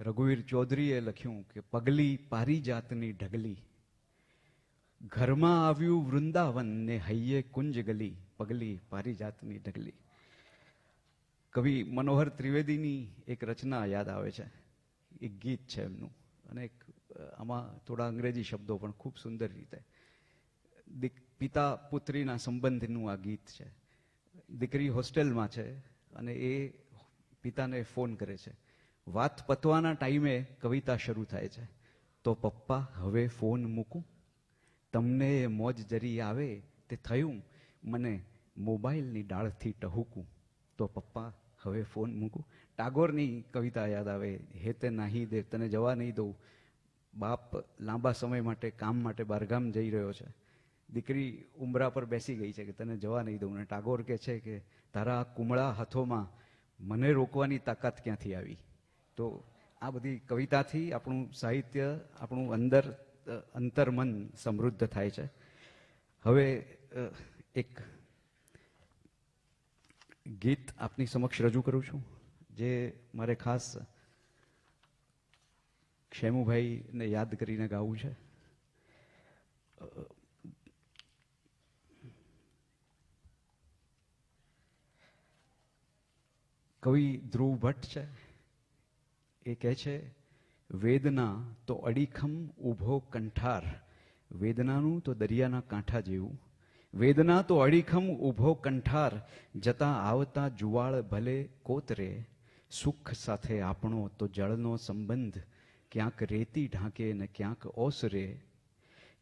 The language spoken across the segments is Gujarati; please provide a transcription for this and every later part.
રઘુવીર ચૌધરીએ લખ્યું કે પગલી પારિજાતની ઢગલી, ઘરમાં આવ્યું વૃંદાવન ને હૈયે કુંજ ગલી, પગલી પારિજાતની ઢગલી. કવિ મનોહર ત્રિવેદીની એક રચના યાદ આવે છે, એક ગીત છે એમનું, અને આમાં થોડા અંગ્રેજી શબ્દો પણ ખૂબ સુંદર રીતે. પિતા પુત્રીના સંબંધનું આ ગીત છે. દીકરી હોસ્ટેલમાં છે અને એ પિતાને ફોન કરે છે. વાત પતવાના ટાઈમે કવિતા શરૂ થાય છે. તો પપ્પા હવે ફોન મૂકું, તમને મોજ જરી આવે તે થયું, મને મોબાઈલની ડાળથી ટહુકું. તો પપ્પા હવે ફોન મૂકું. ટાગોરની કવિતા યાદ આવે, હે તે નાહી દે, તને જવા નહીં દઉં. બાપ લાંબા સમય માટે કામ માટે બહારગામ જઈ રહ્યો છે, દીકરી ઉંબરા પર બેસી ગઈ છે કે તને જવા નહીં દઉં. અને ટાગોર કહે છે કે તારા કુમળા હાથોમાં મને રોકવાની તાકાત ક્યાંથી આવી. તો આ બધી કવિતાથી આપણું સાહિત્ય, આપણું અંતર્મન સમૃદ્ધ થાય છે. હવે એક ગીત આપની સમક્ષ રજૂ કરું છું, જે મારે ખાસ ક્ષેમુભાઈને યાદ કરીને ગાવું છે. કવિ ધ્રુવ ભટ્ટ છે. એ કહે છે, વેદના તો અડીખમ ઊભો કંઠાર, વેદનાનું તો દરિયાના કાંઠા જેવું. વેદના તો અડીખમ ઊભો કંઠાર, જતા આવતા જુવાળ ભલે કોતરે. સુખ સાથે આપણો તો જળનો સંબંધ, ક્યાંક રેતી ઢાંકે ને ક્યાંક ઓસરે.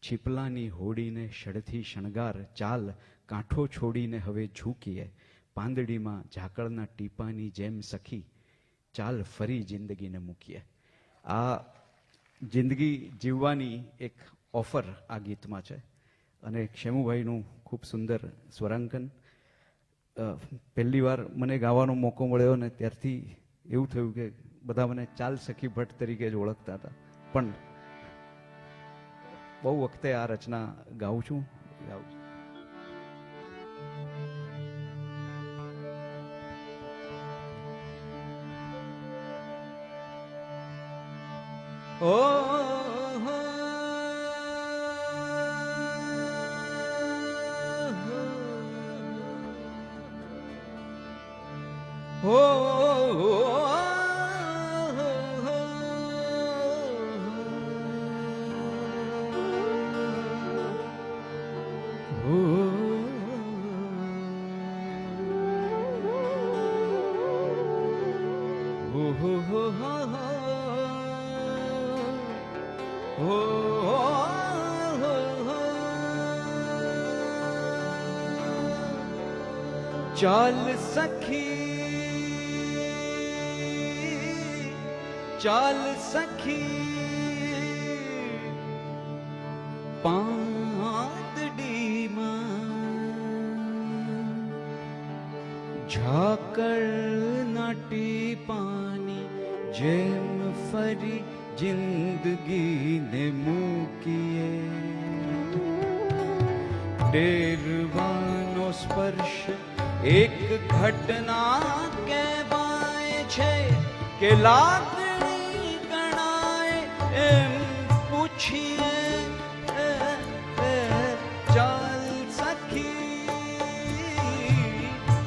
છીપલાની હોડીને ષડથી શણગાર, ચાલ કાંઠો છોડીને હવે ઝૂકીએ. પાંદડીમાં ઝાકળના ટીપાની જેમ સખી, ચાલ ફરી જિંદગીને મૂકીએ. આ જિંદગી જીવવાની એક ઓફર આ ગીતમાં છે, અને ક્ષેમુભાઈનું ખૂબ સુંદર સ્વરાંકન. પહેલી વાર મને ગાવાનો મોકો મળ્યો ને ત્યારથી એવું થયું કે બધા મને ચાલ સખી ભટ્ટ તરીકે જ ઓળખતા હતા, પણ બહુ વખતે આ રચના ગાઉં છું. ઓ ચાલ સખી, ચાલ સખી, પાંદડીમાં ઝાકળના ટીપાની જેમ ફરી જિંદગીને મૂકીએ. ડેરવાનો સ્પર્શ એક ઘટના કહેવાય છે, કે લાગણી ગણાય એમ પૂછીએ. ચાલ સખી,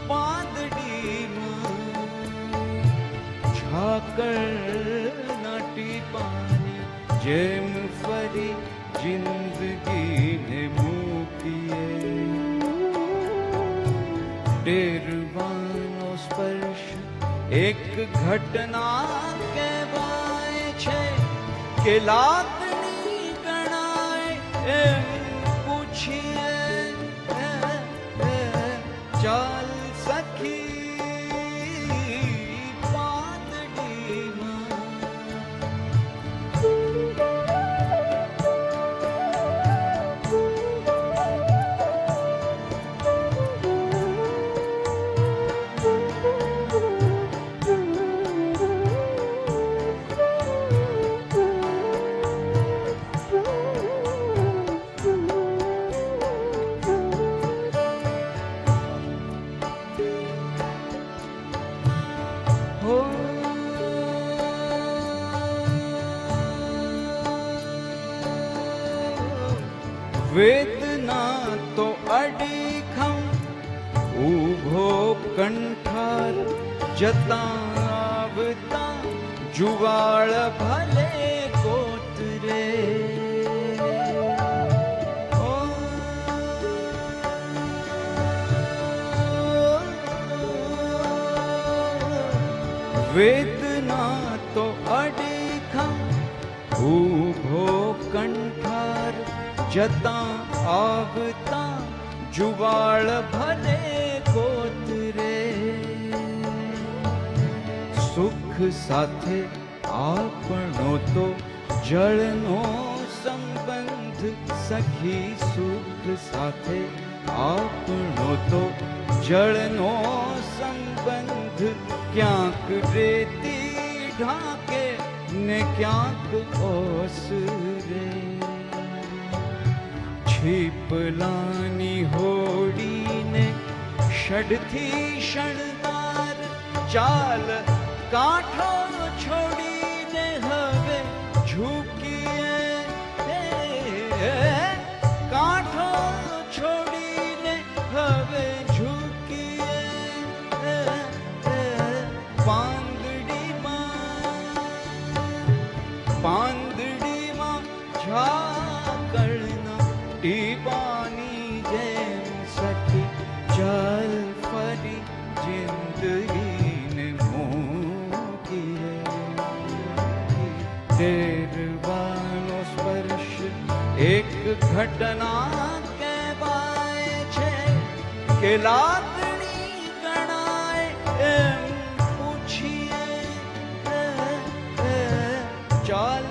પાંદડીમાં ઝાકળના ટીપાની જેમ ફરી જિંદગીને મૂકીએ. ડેરવાનો સ્પર્શ એક ઘટના કહેવાય છે, કે લાગણી ગણાય એમ પૂછીએ. ચાલ સખી, વેદના તો અડીખમ ઊભો કંઠાર જતા આવતા જુવાળ ભલે કોતરે. વેદના તો અડીખમ ઊભો કંઠાર જતા આવતા જુવાળ ભલે કોતરે. સુખ સાથે આપણો તો જળનો સંબંધ સખી. સુખ સાથે આપણો તો જળનો સંબંધ ક્યાંક રેતી ઢાકે ને ક્યાંક ઓસરે. છીપલાની હોડીને ષડથી શણગાર ચાલ કાંઠો છોડીને હવે ઝૂકીએ. કાંઠો છોડીને હવે ઝૂકીએ. પાંદડીમાં ઝાકળના ટીપાની જેમ સખી ચાલ ફરી જિંદગીને મૂકીએ. તેરવાનો સ્પર્શ એક ઘટના કહેવાય છે કે લાગણી ગણાય એમ પૂછીએ. ચાલ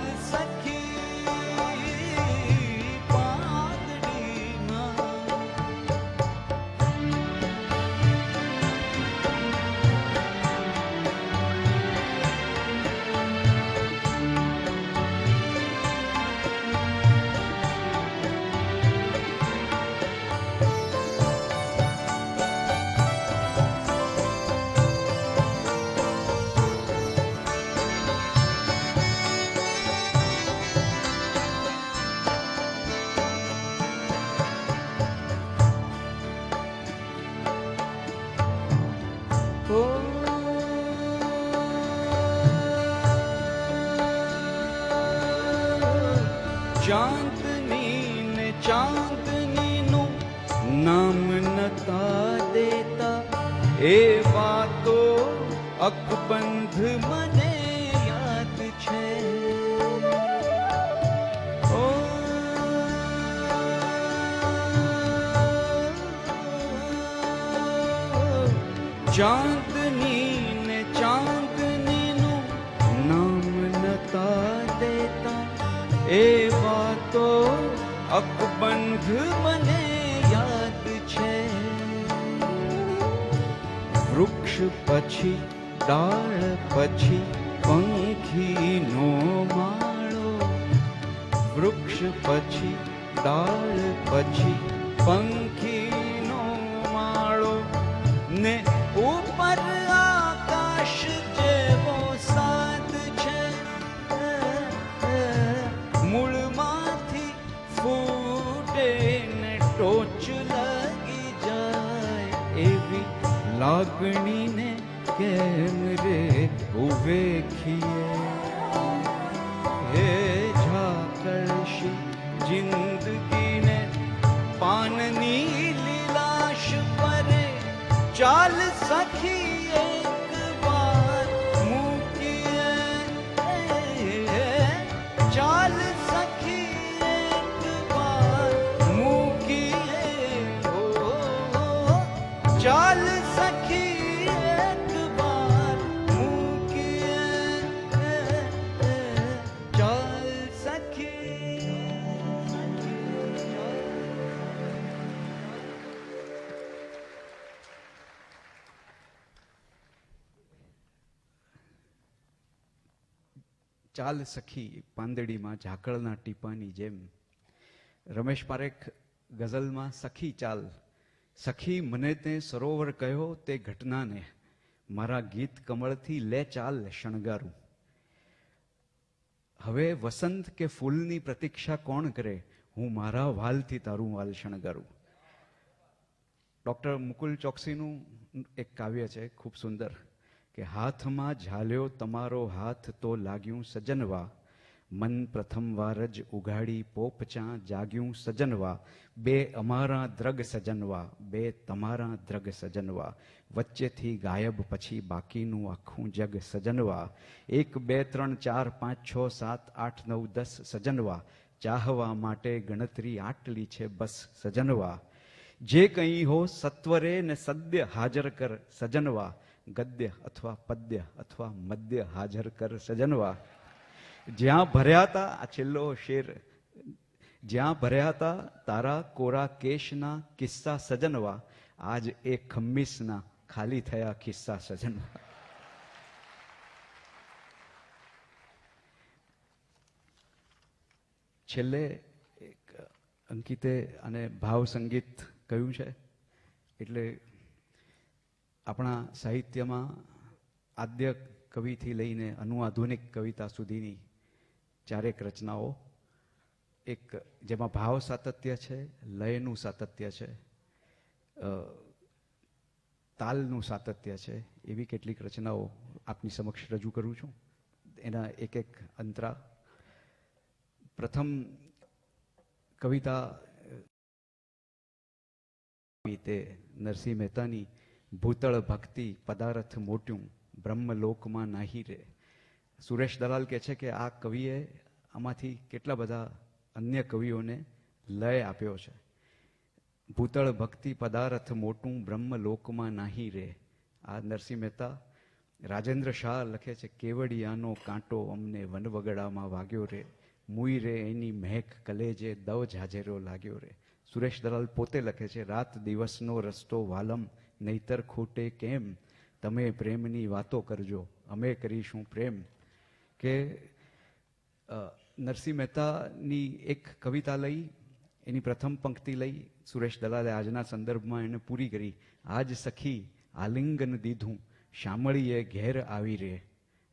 ચાંદની ને ચાંદનીનું નામ નતા દેતા એ વાતો અકબંધ મને યાદ છે. ઓ ચાંદની ને ચાંદનીનું નામ નતા દેતા એ વાતો અકબંધ મને યાદ છે. વૃક્ષ પછી ડાળ પછી પંખીનો માળો. વૃક્ષ પછી ડાળ પછી પંખીનો માળો ને ઉપર આકાશ જેવો સાદ છે. મૂળમાંથી ફૂટે ને ટોચ લાગી જાય એવી લાગણીને કેમ રે ઉવેખીએ. હે ઝાકળશી જિંદગીને પાનની લીલાશ પરે ચાલ સખી એક વાર મૂકીએ. ચાલ સખી એક વાર મૂકીએ. ચાલ સખી એક વાર મૂકીએ. ચાલ સખી. ચાલ સખી પાંદડીમાં ઝાકળના ટીપાની જેમ. રમેશ પારેખ ગઝલમાં સખી ચાલ. સખી મને તે સરોવર કહ્યો તે ઘટનાને મારા ગીત કમળથી લે ચાલ શણગારું. હવે વસંત કે ફૂલની પ્રતીક્ષા કોણ કરે? હું મારા વાલથી તારું વાલ શણગારું. ડૉક્ટર મુકુલ ચોકસીનું એક કાવ્ય છે ખૂબ સુંદર કે હાથમાં ઝાલ્યો તમારો હાથ તો લાગ્યું સજનવા, મન પ્રથમ વાર જ ઉઘાડી પોપચાં જાગ્યું સજનવા, બે અમારા દ્રગ સજનવા, બે તમારા દ્રગ સજનવા, વચ્ચેથી ગાયબ પછી બાકીનું આખું જગ સજનવા, 1 2 3 4 5 6 7 8 9 10 સજનવા, ચાહવા માટે ગણતરી આટલી છે બસ સજનવા, જે કંઈ હો સત્વરે ને સદ્ય હાજર કર સજનવા, ગદ્ય અથવા પદ્ય અથવા મદ્ય હાજર કર સજનવા, જ્યાં ભર્યા હતા આ છેલ્લો શેર, જ્યાં ભર્યા હતા તારા કોરા કેશના કિસ્સા સજનવા, આજ એ ખમ્મીસના ખાલી થયા કિસ્સા સજનવા. છેલ્લે એક અંકિતે અને ભાવ સંગીત કહ્યું છે એટલે આપણા સાહિત્યમાં આદ્ય કવિથી લઈને આધુનિક કવિતા સુધીની ચારેક રચનાઓ એક જેમાં ભાવ સાતત્ય છે, લયનું સાતત્ય છે, તાલનું સાતત્ય છે, એવી કેટલીક રચનાઓ આપની સમક્ષ રજૂ કરું છું. એના એક એક અંતરા. પ્રથમ કવિતા તે નરસિંહ મહેતાની ભૂતળ ભક્તિ પદાર્થ મોટ્યું બ્રહ્મલોકમાં નાહી રે. સુરેશ દલાલ કહે છે કે આ કવિએ આમાંથી કેટલા બધા અન્ય કવિઓને લય આપ્યો છે. ભૂતળ ભક્તિ પદાર્થ મોટું બ્રહ્મલોકમાં નાહી રે. આ નરસિંહ મહેતા. રાજેન્દ્ર શાહ લખે છે કેવડિયાનો કાંટો અમને વનવગડામાં વાગ્યો રે, મુઈ રે એની મહેક કલેજે દવ ઝાઝેરો લાગ્યો રે. સુરેશ દલાલ પોતે લખે છે રાત દિવસનો રસ્તો વાલમ નહીતર ખોટે કેમ, તમે પ્રેમની વાતો કરજો અમે કરીશું પ્રેમ. કે નરસિંહ મહેતાની એક કવિતા લઈ એની પ્રથમ પંક્તિ લઈ સુરેશ દલાલે આજના સંદર્ભમાં એને પૂરી કરી. આજ સખી આલિંગન દીધું શામળીએ ઘેર આવી રે.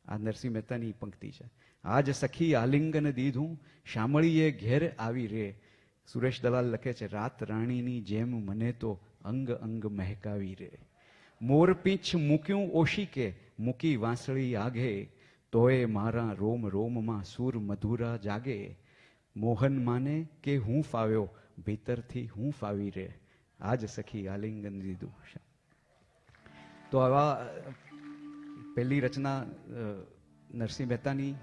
આ નરસિંહ મહેતાની પંક્તિ છે. આજ સખી આલિંગન દીધું શામળીએ ઘેર આવી રે. સુરેશ દલાલ લખે છે રાત રાણીની જેમ મને તો અંગ અંગ મહેકાવી રે. મોરપીંછ મૂક્યું ઓશિકે મૂકી વાંસળી આગે, તોય મારા રોમ રોમમાં સૂર મધુરા જાગે. મોહન માને કે હું ફાવ્યો ભીતરથી હું ફાવી રે. આજ સખી આલિંગન દીધું. તો આવા પહેલી રચના નરસિંહ મહેતાની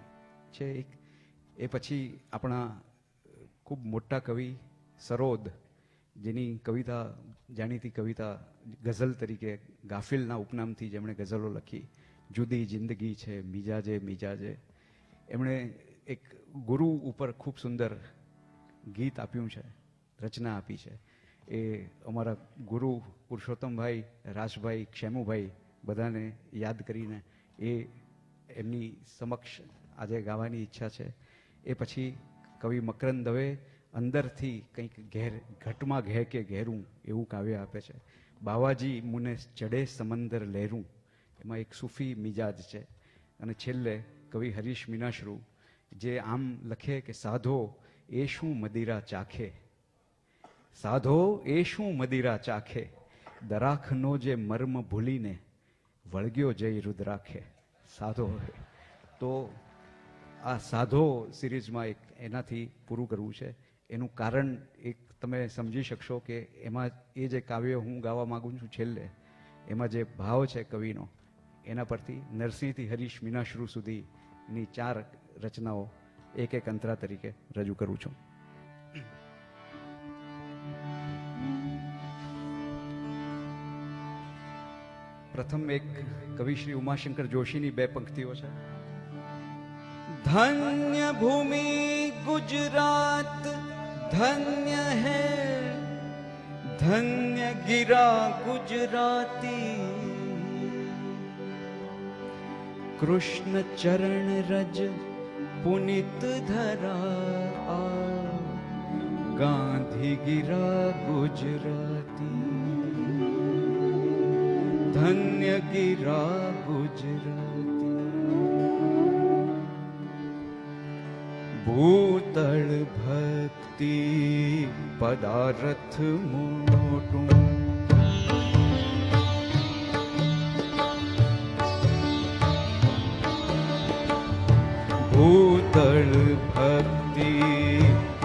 છે એક. એ પછી આપણા ખૂબ મોટા કવિ સરોદ, જેની કવિતા જાણીતી કવિતા ગઝલ તરીકે ગાફિલના ઉપનામથી જેમણે ગઝલો લખી, જુદી જિંદગી છે મિજાજે મિજાજે. એમણે એક ગુરુ ઉપર ખૂબ સુંદર ગીત આપ્યું છે, રચના આપી છે. એ અમારા ગુરુ પુરુષોત્તમભાઈ, રાજભાઈ, ક્ષેમુભાઈ બધાને યાદ કરીને એ એમની સમક્ષ આજે ગાવાની ઈચ્છા છે. એ પછી કવિ મકરંદ દવે અંદરથી કંઈક ઘટમાં ઘે કે ઘેરું એવું કાવ્ય આપે છે. બાવાજી મુને ચડે સમંદર લહેરું, એમાં એક સૂફી મિજાજ છે. અને છેલ્લે કવિ હરીશ મીનાશ્રુ જે આમ લખે કે સાધો એ શું મદિરા ચાખે, સાધો એ શું મદિરા ચાખે, દરાખનો જે મર્મ ભૂલીને વળગ્યો જય રુદ્રાખે. સાધો. તો આ સાધો સિરીઝમાં એક એનાથી પૂરું કરવું છે. એનું કારણ એક તમે સમજી શકશો કે એમાં એ જે કાવ્ય હું ગાવા માગું છું છેલ્લે, એમાં જે ભાવ છે કવિનો, એના પરથી નરસિંહથી હરીશ મીનાશ્રુ સુધીની 4 રચનાઓ એક એક અંતરા તરીકે રજૂ કરું છું. પ્રથમ એક કવિ શ્રી ઉમાશંકર જોશીની 2 પંક્તિઓ છે. ધન્ય ભૂમિ ગુજરાત ધન્ય હૈ, ધન્ય ગિરા ગુજરાતી, કૃષ્ણ ચરણ રજ પુનિત ધરા, ગાંધી ગિરા ગુજરાતી, ધન્ય ગિરા ગુજરાતી. ભૂતળ ભક્તિ પદાર્થ મોટું, ભૂતળ ભક્તિ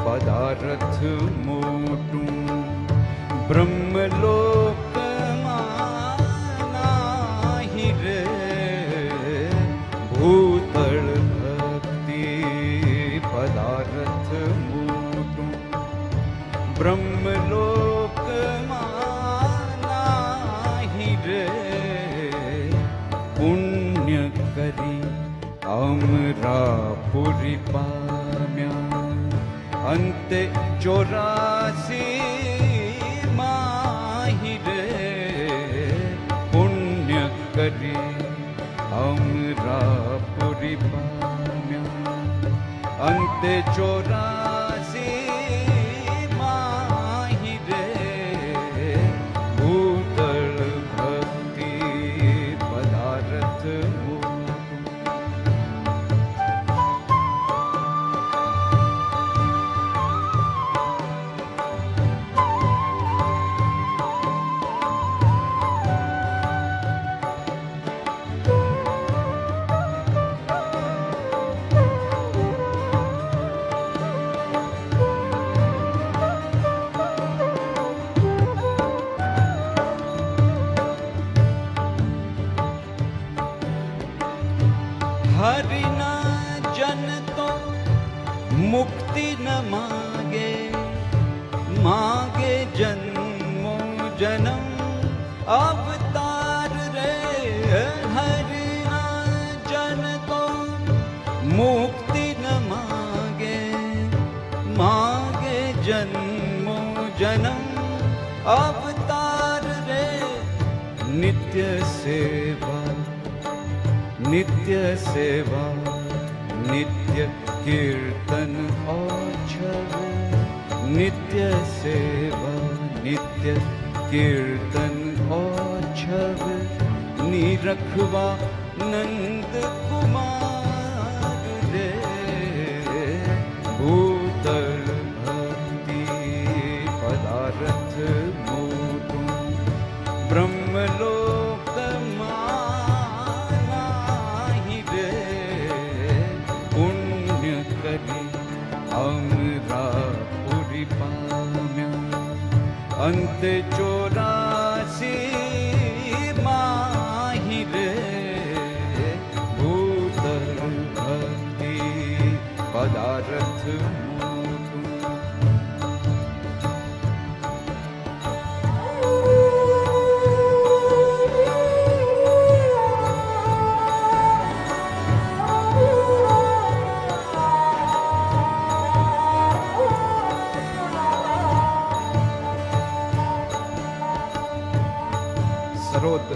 પદાર્થ મોટું, બ્રહ્મલોકમાં નાહી રે. ભૂતળ ભક્તિ પદાર્થ મોટું, બ્રહ્મલોકમાં નાહી રે. પુણ્ય કરી અમરાપુરી પામ્યા, અંતે 84 માહી રે. પુણ્ય કરી અમરાપુરી પામ્યા, અંતે 84 માહી રે. ભૂતળ ભક્તિ પદાર્થ હરિના જન તો મુક્તિ ન માગે, માગે જન્મો જન્મ અવતાર રે. હરિના જન તો મુક્તિ ન માગે, માગે જન્મો જન્મ અવતાર રે. નિત્ય સેવા, નિત્ય સેવા, નિત્ય કીર્તન ઓછવ. નિત્ય સેવા, નિત્ય કીર્તન ઓછવ. નિરખવા નંદ કુમાર રે. ભૂતળ ભક્તિ પદાર્થ મોટું, બ્રહ્મલોકમાં નાહી રે. પુણ્ય કરી અમરાપુરી પામ્યા, અંતે 84 માહી રે. ભૂતળ ભક્તિ પદાર્થ મોટું. સરોદ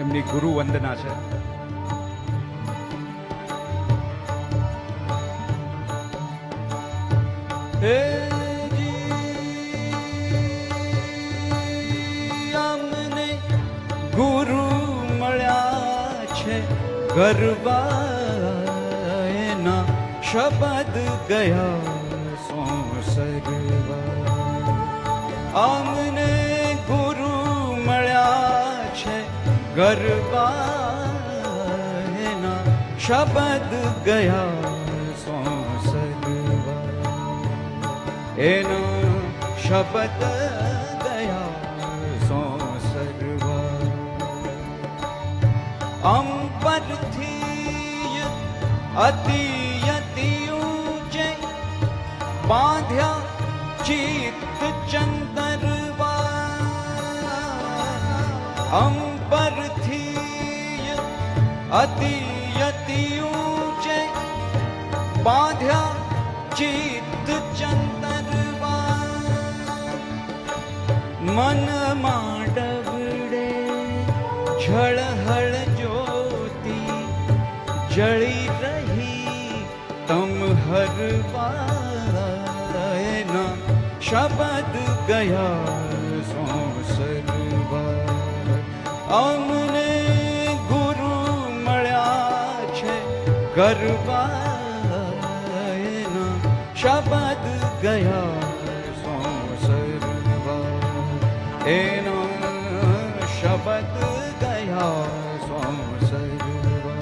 એમની ગુરુ વંદના છે. હે અમને ગુરુ મળ્યા છે, ગરબા એના શબ્દ ગયા સોસરવા. અમને ગુરુ મળ્યા છે, ગરબા એના શબ્દ ગયા સોસરવા. એના શબ્દ ગયા સોસરવા. અંબરથી અતિ અતિ ઊંચે બાંધ્યા ચિત્ત ચંદરવા. અંબરથી અતિ અતિ ઊંચે બાંધ્યા ચિત્ત ચંદરવા. મનમાં ડવડે ઝળહળ જ્યોતિ જળી રહી તમ હરવા. એના શબ્દ ગયા સોસરવા. અમને ગુરુ મળ્યા છે, ગરબા શબદ ગયા સો સરવા એના શબદ ગયા સો સરવા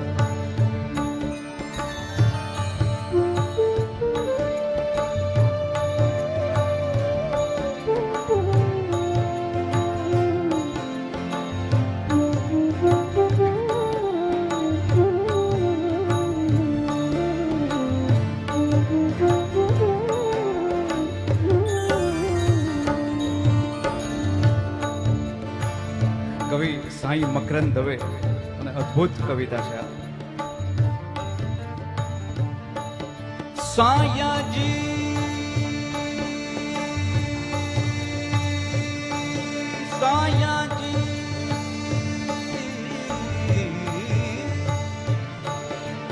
કવિ સાઈ મકરંદ દવે અને અદ્ભુત કવિતા છે આ. સાયાજી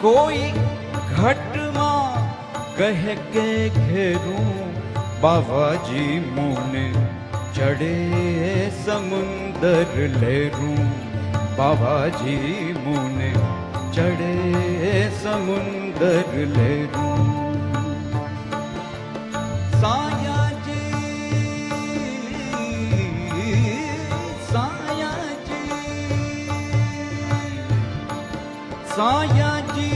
કોઈ ઘટમાં કહે કે ઘેરું બાવાજી મુને ચડે સમુંદર લહેરું બાવાજી મુને ચડે સમુંદર લહેરું સાયાજી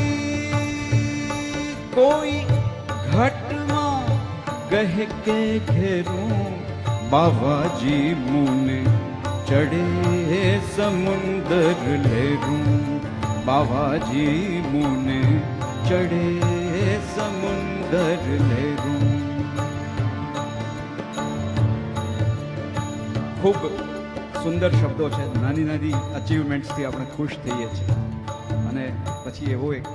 કોઈ ઘટમાં કહે કે ઘેરું બાવાજી મુને ચડે સમુંદર લહેરું બાવાજી મુને ચડે સમુંદર લહેરું. ખૂબ સુંદર શબ્દો છે. નાની નાની અચીવમેન્ટ્સથી આપણે ખુશ થઈએ છીએ અને પછી એવો એક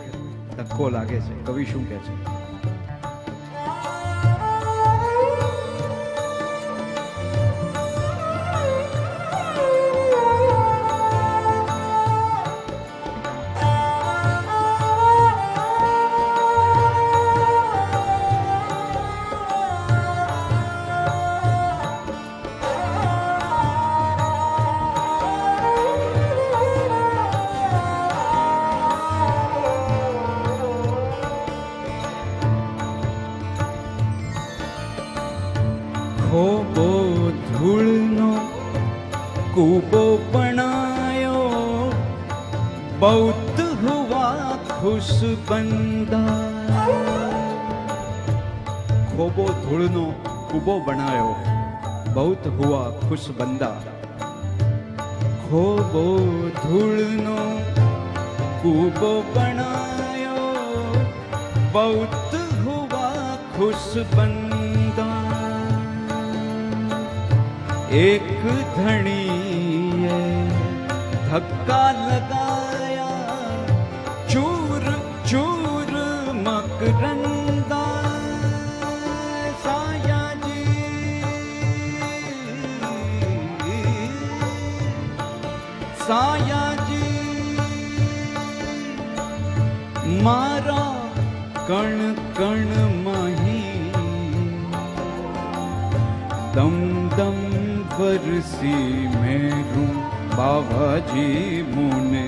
ધક્કો લાગે છે. કવિ શું કહે છે? ખોબો ધૂળનો કૂબો બનાયો બૌદ્ધ હુઆ ખુશબંદા. ખોબો ધૂળનો કૂબો બનાયો બૌદ્ધ હુઆ ખુશબંદા. ખોબો ધૂળનો કૂબો બનાયો બૌદ્ધ હુઆ ખુશબંદા. એક ધણીએ ધક્કા લગાયા ચૂર ચૂર મકરંદા. સાયાજી મારા કણ કણ મહી દમ દમ વરસી મેરું બાવાજી મુને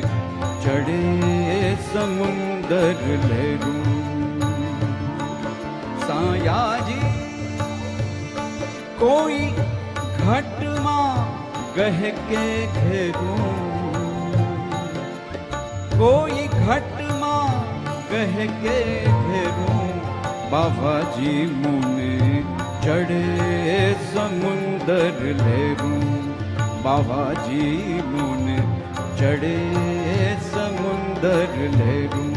ચડે સમુંદર લહેરું. સાયાજી કોઈ ઘટમાં કહે કે ઘેરું કોઈ ઘટમાં કહે કે ઘેરું બાવાજી મુને ચડે સમુંદર લહેરું બાવાજી મુને ચડે સમુંદર લહેરું.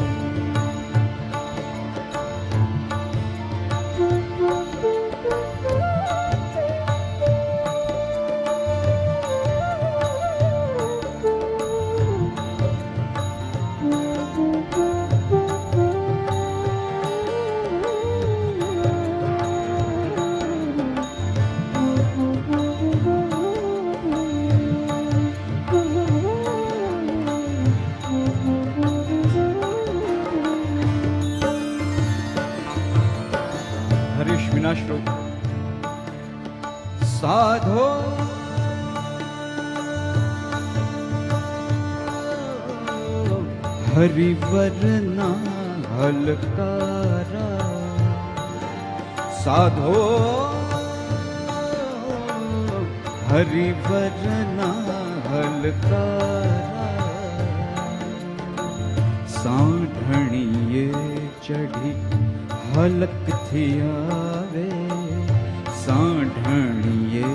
હરીશ વિનાશ્રુ સાધો હરિવરના હલકારા સાધો હરિવરના હલકારા સાંઢણીએ ચઢી હલકથી આવે સાંઢણીએ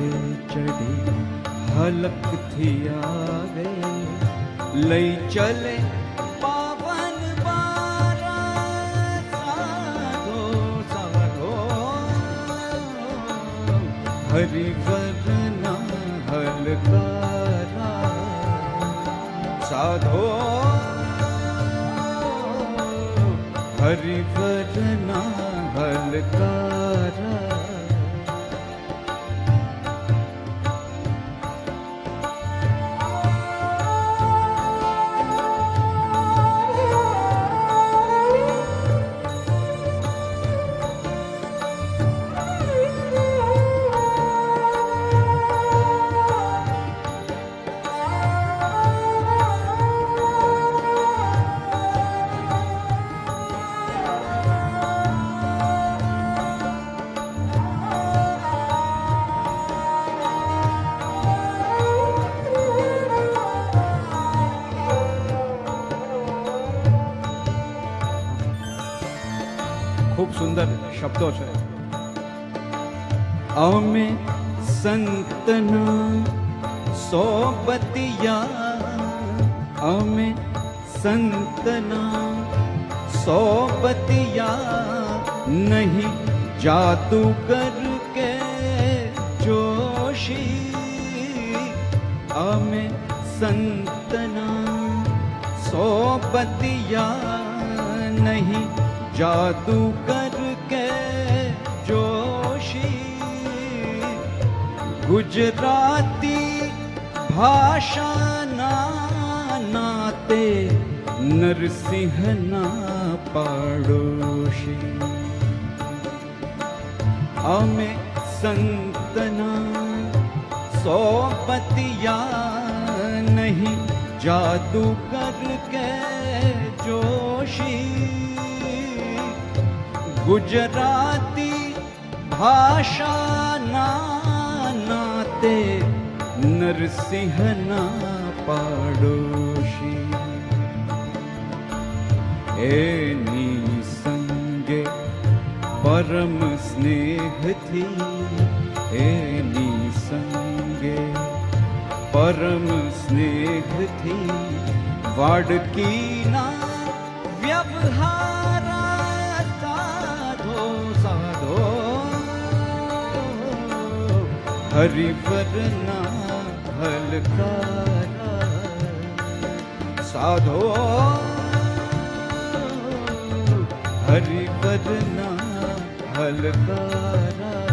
ચઢી હલકથી આવે લઈ ચલે પાવન બારા સાધો સાધો હરિવરના હલકારા સાધો હરિવરના હલકારા ખૂબ સુંદર શબ્દો છે. અમે સંતના સોબતિયા અમે સંતના સોબતિયા નહીં જાદુગર કે જોશી અમે સંતના સોબતિયા નહીં જાદूगर के जोशी गुजराती भाषाना नाते नरसिंहना पाड़ोशी અમે સંતના સોબતિયા નહીં જાદूगर के जोशी गुजराती भाषाना नाते नरसिंहना पाड़ोशी एनी संगे परम स्नेहथी एनी संगे परम स्नेहथी वाडकीना व्यवहार હરિવરના હલકારા સાધો હરિવરના હલકારા